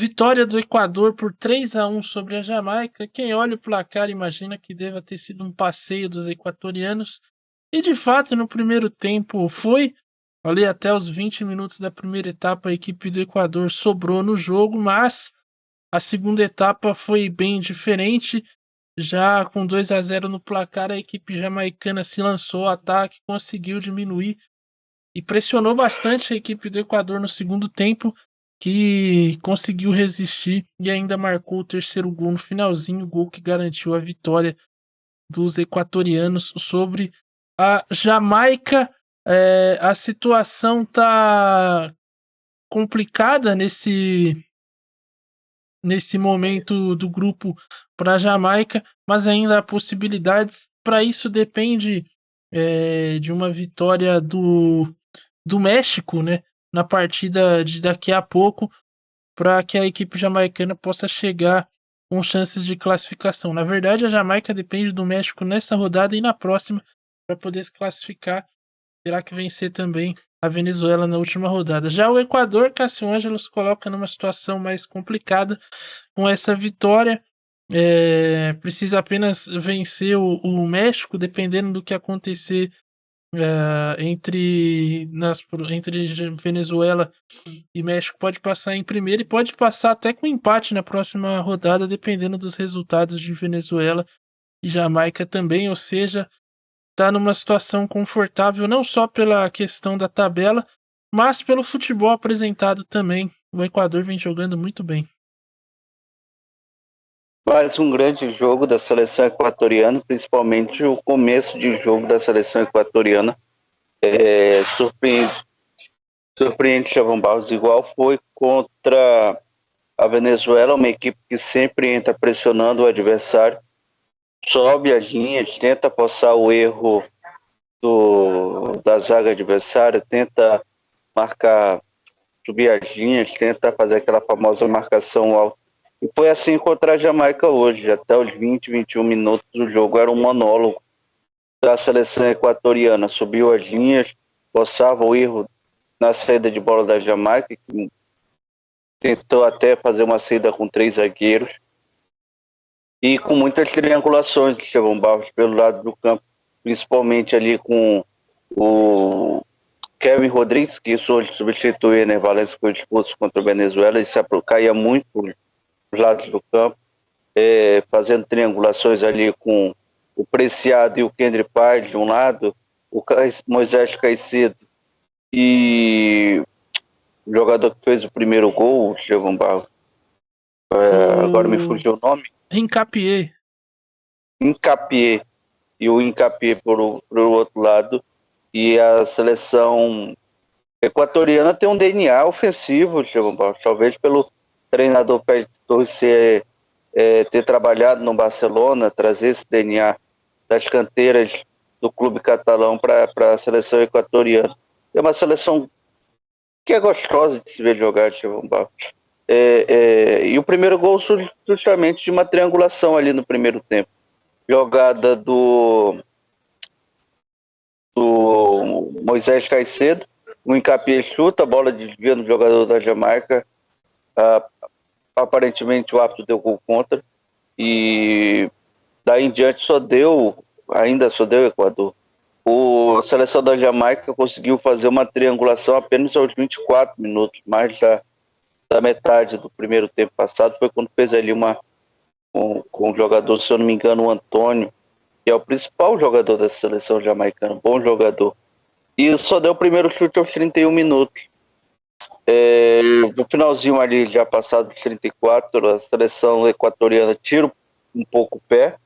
vitória do Equador por 3-1 sobre a Jamaica. Quem olha o placar imagina que deva ter sido um passeio dos equatorianos. E de fato, no primeiro tempo foi. Ali até os 20 minutos da primeira etapa, a equipe do Equador sobrou no jogo, mas a segunda etapa foi bem diferente. Já com 2-0 no placar, a equipe jamaicana se lançou ao ataque, conseguiu diminuir e pressionou bastante a equipe do Equador no segundo tempo, que conseguiu resistir e ainda marcou o terceiro gol no finalzinho, o gol que garantiu a vitória dos equatorianos sobre a Jamaica. A situação está complicada nesse momento do grupo para a Jamaica, mas ainda há possibilidades. Para isso depende de uma vitória do México, né, na partida de daqui a pouco, para que a equipe jamaicana possa chegar com chances de classificação. Na verdade, a Jamaica depende do México nessa rodada e na próxima para poder se classificar. Terá que vencer também a Venezuela na última rodada. Já o Equador, Cássio Ângelo se coloca numa situação mais complicada com essa vitória. Precisa apenas vencer o México, dependendo do que acontecer entre Venezuela e México, pode passar em primeiro e pode passar até com empate na próxima rodada, dependendo dos resultados de Venezuela e Jamaica também. Ou seja, está numa situação confortável não só pela questão da tabela, mas pelo futebol apresentado também. O Equador vem jogando muito bem. Mais um grande jogo da seleção equatoriana, principalmente o começo de jogo da seleção equatoriana. Surpreende Chavão Barros, igual foi contra a Venezuela, uma equipe que sempre entra pressionando o adversário, sobe as linhas, tenta passar o erro da zaga adversária, tenta marcar, subir as linhas, tenta fazer aquela famosa marcação alta. E foi assim contra a Jamaica hoje, até os 20, 21 minutos do jogo era um monólogo da seleção equatoriana, subiu as linhas, forçava o erro na saída de bola da Jamaica, que tentou até fazer uma saída com 3 zagueiros, e com muitas triangulações de Chavão Barros pelo lado do campo, principalmente ali com o Kevin Rodrigues, que hoje substitui Ener Valencia, que foi expulso contra o Venezuela, e se caía muito os lados do campo, fazendo triangulações ali com o Preciado e o Kendry Paz de um lado, o Moisés Caicedo e o jogador que fez o primeiro gol, o Chavão Barros, agora me fugiu o nome. Hincapié E o Hincapié por outro lado. E a seleção equatoriana tem um DNA ofensivo, Chavão Barros, talvez pelo treinador Pérez Torres ter trabalhado no Barcelona, trazer esse DNA das canteiras do clube catalão para a seleção equatoriana. É uma seleção que é gostosa de se ver jogar, Chavão Barros. E o primeiro gol surge justamente de uma triangulação ali no primeiro tempo. Jogada do Moisés Caicedo, o Hincapié chuta, a bola desvia no jogador da Jamaica, aparentemente o árbitro deu gol contra, e daí em diante só deu Equador. A seleção da Jamaica conseguiu fazer uma triangulação apenas aos 24 minutos, mais da metade do primeiro tempo passado, foi quando fez ali com o jogador, se eu não me engano, o Antônio, que é o principal jogador dessa seleção jamaicana, bom jogador. E só deu o primeiro chute aos 31 minutos. No finalzinho ali, já passado dos 34, a seleção equatoriana tira um pouco o pé.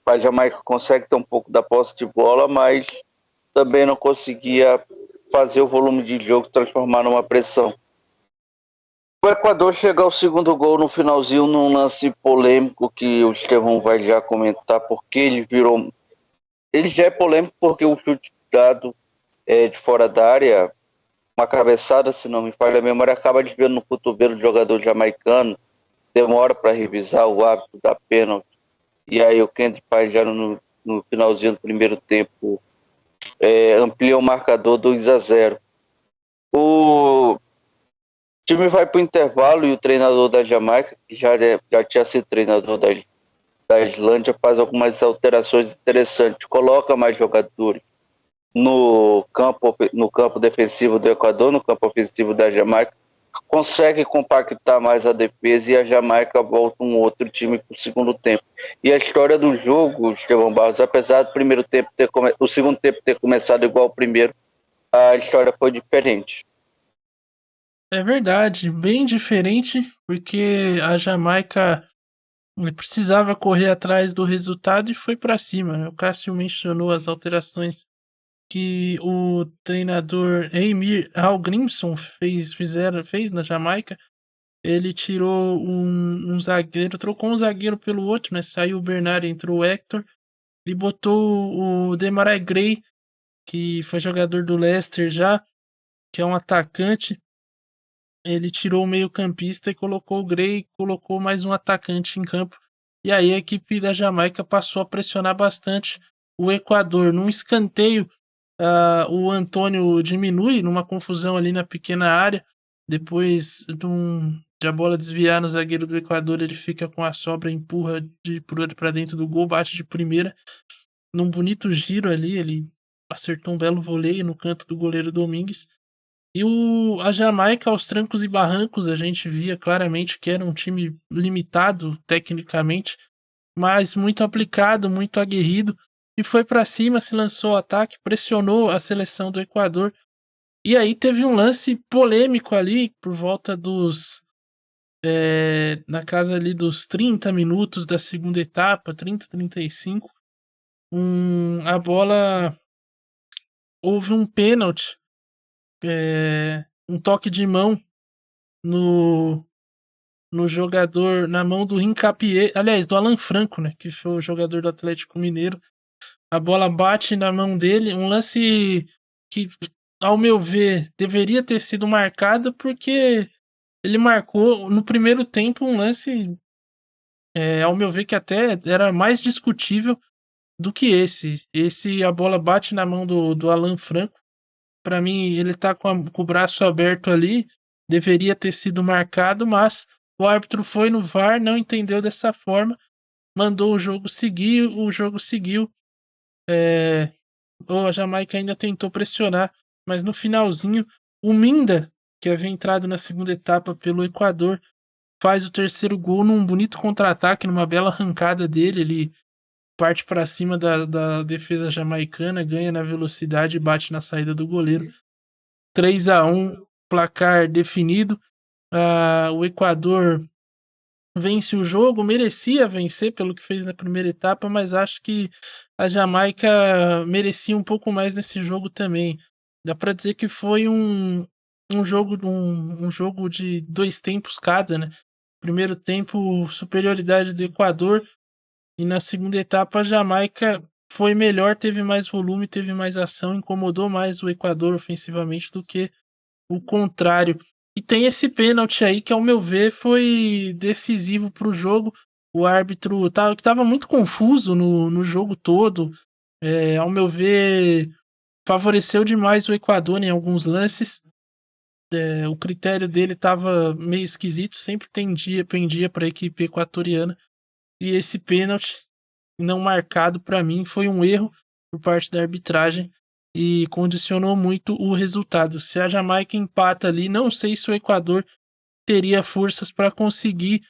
A Jamaica consegue ter um pouco da posse de bola, mas também não conseguia fazer o volume de jogo transformar numa pressão. O Equador chega ao segundo gol no finalzinho num lance polêmico que o Estevão vai já comentar, porque ele já é polêmico porque o chute dado de fora da área, uma cabeçada, se não me falha a memória, acaba desviando no cotovelo do jogador jamaicano, demora para revisar, o árbitro da pênalti, e aí o Kendry Paz já no finalzinho do primeiro tempo amplia o marcador 2-0. time vai para o intervalo e o treinador da Jamaica, que já tinha sido treinador da Islândia, faz algumas alterações interessantes, coloca mais jogadores no campo defensivo do Equador, no campo ofensivo da Jamaica, consegue compactar mais a defesa e a Jamaica volta um outro time para o segundo tempo. E a história do jogo, Estevão Barros, apesar do primeiro tempo o segundo tempo ter começado igual ao primeiro, a história foi diferente. É verdade, bem diferente, porque a Jamaica precisava correr atrás do resultado e foi para cima, né? O Cássio mencionou as alterações que o treinador Emir Hallgrímsson fez na Jamaica. Ele tirou um zagueiro, trocou um zagueiro pelo outro, né? Saiu o Bernard, entrou o Hector e botou o Demarai Gray, que foi jogador do Leicester já, que é um atacante. Ele tirou o meio-campista e colocou o Gray, colocou mais um atacante em campo. E aí a equipe da Jamaica passou a pressionar bastante o Equador. Num escanteio, o Antônio diminui numa confusão ali na pequena área. Depois de a bola desviar no zagueiro do Equador, ele fica com a sobra, empurra para dentro do gol, bate de primeira. Num bonito giro ali, ele acertou um belo voleio no canto do goleiro Domingues. E a Jamaica, aos trancos e barrancos, a gente via claramente que era um time limitado tecnicamente, mas muito aplicado, muito aguerrido, e foi para cima, se lançou ao ataque, pressionou a seleção do Equador. E aí teve um lance polêmico ali, por volta na casa ali dos 30 minutos da segunda etapa, 30, 35. A bola, houve um pênalti, um toque de mão no, no jogador, na mão do Hincapié, aliás, do Alan Franco, né, que foi o jogador do Atlético Mineiro. A bola bate na mão dele, um lance que, ao meu ver, deveria ter sido marcado, porque ele marcou no primeiro tempo um lance, ao meu ver, que até era mais discutível do que esse. A bola bate na mão do Alan Franco. Para mim, ele tá com o braço aberto ali, deveria ter sido marcado, mas o árbitro foi no VAR, não entendeu dessa forma, mandou o jogo seguir, o jogo seguiu. A Jamaica ainda tentou pressionar, mas no finalzinho, o Minda, que havia entrado na segunda etapa pelo Equador, faz o terceiro gol num bonito contra-ataque, numa bela arrancada dele. Ele parte para cima da defesa jamaicana, ganha na velocidade e bate na saída do goleiro. 3-1, placar definido. O Equador vence o jogo, merecia vencer pelo que fez na primeira etapa, mas acho que a Jamaica merecia um pouco mais nesse jogo também. Dá para dizer que foi um jogo de dois tempos cada, né? Primeiro tempo, superioridade do Equador, e na segunda etapa a Jamaica foi melhor, teve mais volume, teve mais ação, incomodou mais o Equador ofensivamente do que o contrário. E tem esse pênalti aí que, ao meu ver, foi decisivo para o jogo. O árbitro que estava muito confuso no jogo todo. Ao meu ver, favoreceu demais o Equador em alguns lances. O critério dele estava meio esquisito, sempre pendia para a equipe equatoriana. E esse pênalti não marcado, para mim, foi um erro por parte da arbitragem e condicionou muito o resultado. Se a Jamaica empata ali, não sei se o Equador teria forças para conseguir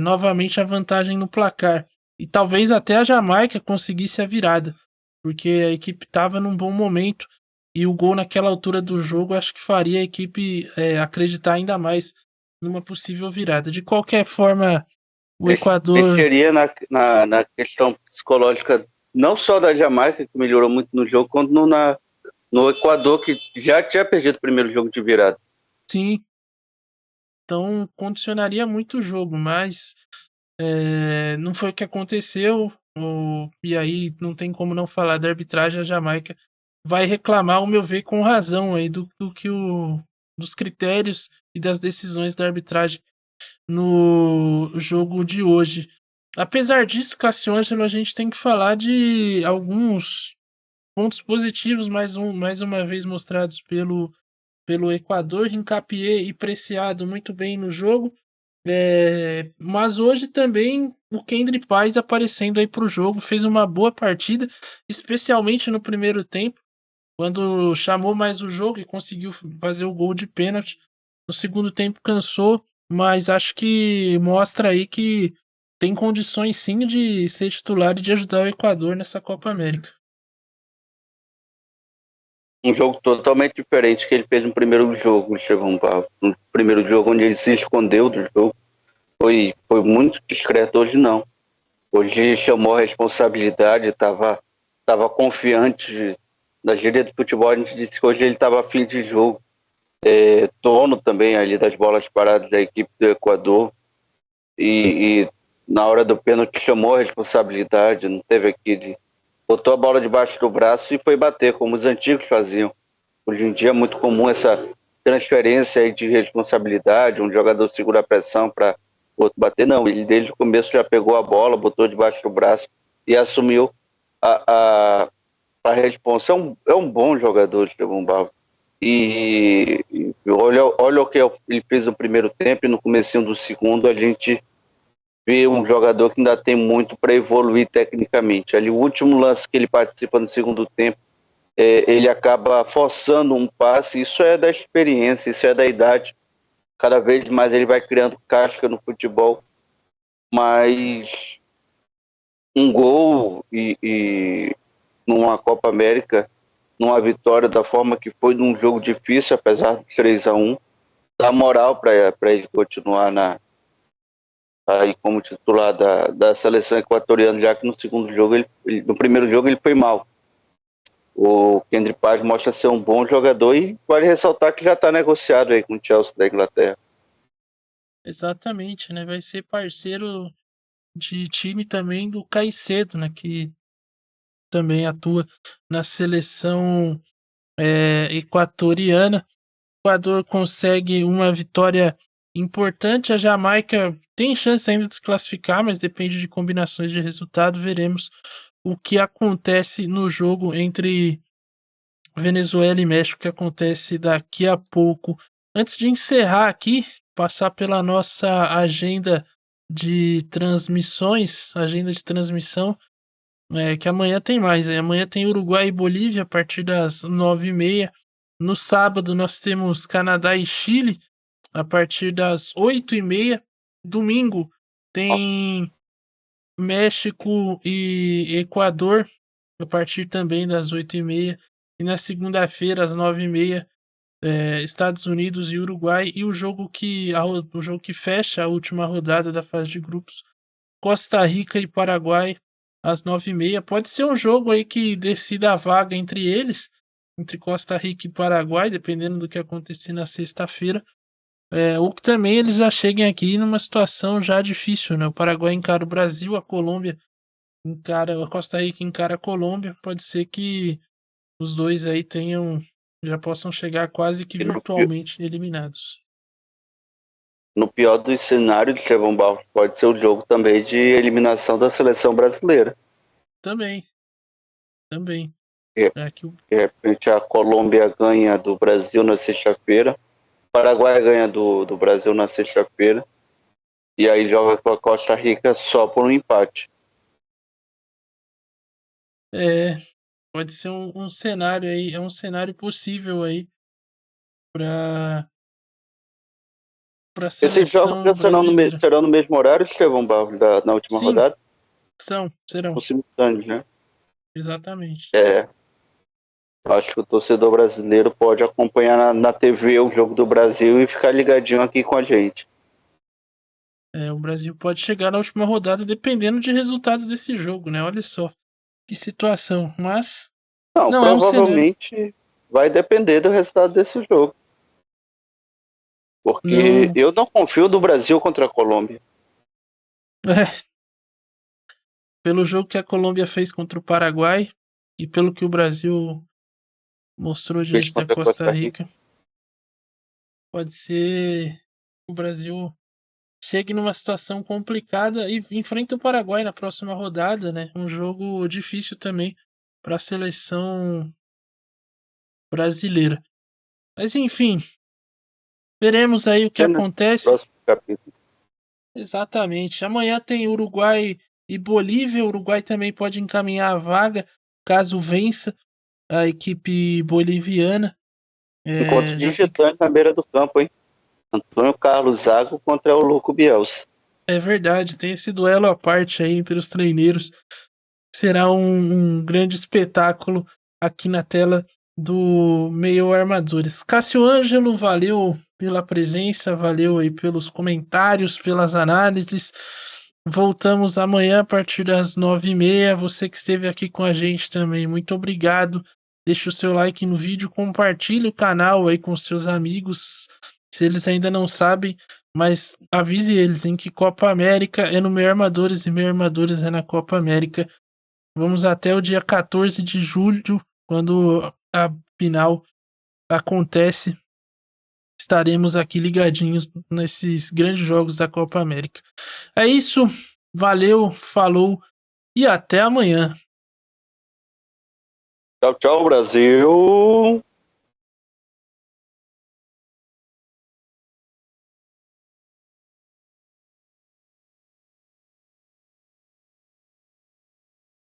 novamente a vantagem no placar. E talvez até a Jamaica conseguisse a virada, porque a equipe estava num bom momento e o gol naquela altura do jogo acho que faria a equipe acreditar ainda mais numa possível virada. De qualquer forma, o Equador... Mexeria na questão psicológica não só da Jamaica, que melhorou muito no jogo, quanto no Equador, que já tinha perdido o primeiro jogo de virada. Sim, então condicionaria muito o jogo, mas não foi o que aconteceu. E aí não tem como não falar da arbitragem. A Jamaica vai reclamar, ao meu ver, com razão aí dos critérios e das decisões da arbitragem no jogo de hoje. Apesar disso, Cassiôngelo, a gente tem que falar de alguns pontos positivos, mais uma vez mostrados pelo pelo Equador, Hincapié e Preciado muito bem no jogo. Mas hoje também o Kendry Paz aparecendo aí para o jogo, fez uma boa partida, especialmente no primeiro tempo, quando chamou mais o jogo e conseguiu fazer o gol de pênalti. No segundo tempo cansou, mas acho que mostra aí que tem condições sim de ser titular e de ajudar o Equador nessa Copa América. Um jogo totalmente diferente que ele fez no primeiro jogo, Estevão Barros. No primeiro jogo, onde ele se escondeu do jogo, foi muito discreto. Hoje não. Hoje chamou a responsabilidade, estava confiante. Na gíria do futebol, a gente disse que hoje ele estava afim de jogo. Dono também ali das bolas paradas da equipe do Equador. E na hora do pênalti chamou a responsabilidade, não teve aquele. Botou a bola debaixo do braço e foi bater, como os antigos faziam. Hoje em dia é muito comum essa transferência aí de responsabilidade, um jogador segura a pressão para o outro bater. Não, ele desde o começo já pegou a bola, botou debaixo do braço e assumiu a responsa. É um bom jogador, Estevão Barros. E olha o que ele fez no primeiro tempo e no comecinho do segundo a gente vê um jogador que ainda tem muito para evoluir tecnicamente. Ali o último lance que ele participa no segundo tempo, ele acaba forçando um passe, isso é da experiência, isso é da idade. Cada vez mais ele vai criando casca no futebol, mas um gol e numa Copa América, numa vitória da forma que foi num jogo difícil, apesar do 3-1, dá moral para ele continuar aí como titular da seleção equatoriana, já que no segundo jogo, no primeiro jogo ele foi mal. O Kendry Paz mostra ser um bom jogador e vale ressaltar que já está negociado aí com o Chelsea da Inglaterra. Exatamente, né? Vai ser parceiro de time também do Caicedo, né? Que também atua na seleção equatoriana. O Equador consegue uma vitória importante. A Jamaica tem chance ainda de se classificar, mas depende de combinações de resultado. Veremos o que acontece no jogo entre Venezuela e México, que acontece daqui a pouco. Antes de encerrar aqui, passar pela nossa agenda de transmissões, agenda de transmissão, que amanhã tem mais. Amanhã tem Uruguai e Bolívia a partir das 9h30. No sábado nós temos Canadá e Chile a partir das 8h30. Domingo tem México e Equador a partir também das 8h30. E na segunda-feira, às 9h30, Estados Unidos e Uruguai. E o jogo que fecha a última rodada da fase de grupos, Costa Rica e Paraguai, às 9h30. Pode ser um jogo aí que decida a vaga entre eles, entre Costa Rica e Paraguai, dependendo do que acontecer na sexta-feira. Ou que também eles já cheguem aqui numa situação já difícil, né? O Paraguai encara o Brasil, a Colômbia a Costa Rica encara a Colômbia. Pode ser que os dois aí já possam chegar quase que E virtualmente eliminados. no pior dos cenários, Estevão Barros, pode ser o jogo também de eliminação da seleção brasileira. Também, também. De Que repente a Colômbia ganha do Brasil na sexta-feira, o Paraguai ganha do Brasil na sexta-feira, e aí joga com a Costa Rica só por um empate. é, pode ser um cenário aí, é um cenário possível aí para a Esses jogos seleção brasileira. serão no mesmo horário, Estevão Barros, na última Sim, rodada? serão, No simultâneo, né? exatamente. Acho que o torcedor brasileiro pode acompanhar na TV o jogo do Brasil e ficar ligadinho aqui com a gente. O Brasil pode chegar na última rodada dependendo de resultados desse jogo, né? Olha só que situação. Mas Não, não é um cenário. provavelmente vai depender do resultado desse jogo. Porque Não. eu não confio no Brasil contra a Colômbia. Pelo jogo que a Colômbia fez contra o Paraguai e pelo que o Brasil mostrou Fez diante da contra a Costa Costa Rica. Rica, pode ser que o Brasil chegue numa situação complicada e enfrente o Paraguai na próxima rodada, né? Um jogo difícil também para a seleção brasileira. Mas enfim, veremos aí o que Cenas acontece. próximo capítulo. Exatamente. Amanhã tem Uruguai e Bolívia. O Uruguai também pode encaminhar a vaga caso vença a equipe boliviana. Encontro Já de tem que... titãs na beira do campo, hein? Antônio Carlos Zago contra o Louco Bielsa. É verdade, tem esse duelo à parte aí entre os treineiros. Será um grande espetáculo aqui na tela do Meio Armadores. Cássio Ângelo, valeu pela presença, valeu aí pelos comentários, pelas análises. Voltamos amanhã a partir das 9h30. Você que esteve aqui com a gente também, muito obrigado. Deixe o seu like no vídeo, compartilhe o canal aí com seus amigos. Se eles ainda não sabem, mas avise eles em que Copa América é no Meio Armadores e Meio Armadores é na Copa América. Vamos até o dia 14 de julho, quando a final acontece. Estaremos aqui ligadinhos nesses grandes jogos da Copa América. É isso, valeu, falou e até amanhã. Tchau, tchau, Brasil!